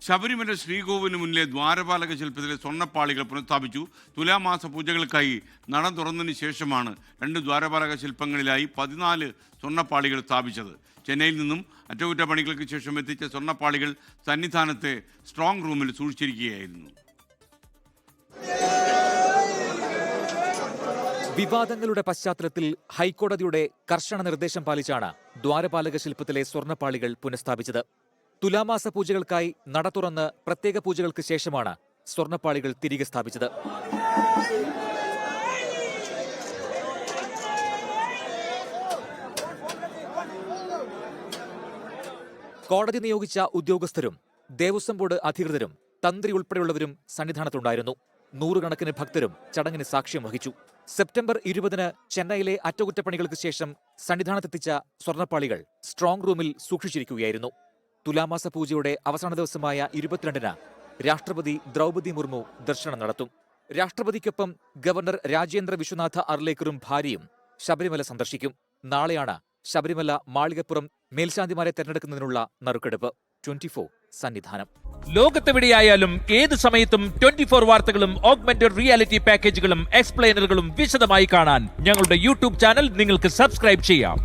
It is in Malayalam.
ശബരിമല ശ്രീകോവിലിന് മുന്നിലെ ദ്വാരപാലക ശില്പത്തിലെ സ്വർണ്ണപ്പാളികൾ പുനഃസ്ഥാപിച്ചു. തുലാമാസ പൂജകൾക്കായി നട തുറന്നതിന് ശേഷമാണ് രണ്ട് ദ്വാരപാലക ശില്പങ്ങളിലായി 14 സ്വർണ്ണപ്പാളികൾ സ്ഥാപിച്ചത്. ചെന്നൈയിൽ നിന്നും അറ്റകുറ്റപ്പണികൾക്ക് ശേഷം എത്തിച്ച സ്വർണ്ണപ്പാളികൾ സന്നിധാനത്തെ സ്ട്രോങ് റൂമിൽ സൂക്ഷിച്ചിരിക്കുകയായിരുന്നു. വിവാദങ്ങളുടെ പശ്ചാത്തലത്തിൽ ഹൈക്കോടതിയുടെ കർശന നിർദ്ദേശം പാലിച്ചാണ് ദ്വാരപാലക ശില്പത്തിലെ സ്വർണ്ണപ്പാളികൾ പുനഃസ്ഥാപിച്ചത്. തുലാമാസ പൂജകൾക്കായി നട തുറന്ന് പ്രത്യേക പൂജകൾക്ക് ശേഷമാണ് സ്വർണ്ണപ്പാളികൾ തിരികെ സ്ഥാപിച്ചത്. കോടതി നിയോഗിച്ച ഉദ്യോഗസ്ഥരും ദേവസ്വം ബോർഡ് അധികൃതരും തന്ത്രി ഉൾപ്പെടെയുള്ളവരും സന്നിധാനത്തുണ്ടായിരുന്നു. നൂറുകണക്കിന് ഭക്തരും ചടങ്ങിന് സാക്ഷ്യം വഹിച്ചു. സെപ്റ്റംബർ 20-ന് ചെന്നൈയിലെ അറ്റകുറ്റപ്പണികൾക്ക് ശേഷം സന്നിധാനത്തെത്തിച്ച സ്വർണ്ണപ്പാളികൾ സ്ട്രോങ് റൂമിൽ സൂക്ഷിച്ചിരിക്കുകയായിരുന്നു. തുലാമാസ പൂജയുടെ അവസാന ദിവസമായ 22-ന് രാഷ്ട്രപതി ദ്രൗപദി മുർമു ദർശനം നടത്തും. രാഷ്ട്രപതിക്കൊപ്പം ഗവർണർ രാജേന്ദ്ര വിശ്വനാഥ അർലേക്കറും ഭാര്യയും ശബരിമല സന്ദർശിക്കും. നാളെയാണ് ശബരിമല മാളികപ്പുറം മേൽശാന്തിമാരെ തെരഞ്ഞെടുക്കുന്നതിനുള്ള നറുക്കെടുപ്പ്. 24 സന്നിധാനം. ലോകത്തെവിടെയായാലും ഏത് സമയത്തും 24 വാർത്തകളും ഓഗ്മെന്റഡ് റിയാലിറ്റി പാക്കേജുകളും എക്സ്പ്ലെയിനറുകളും വിശദമായി കാണാൻ ഞങ്ങളുടെ യൂട്യൂബ് ചാനൽ നിങ്ങൾക്ക് സബ്സ്ക്രൈബ് ചെയ്യാം.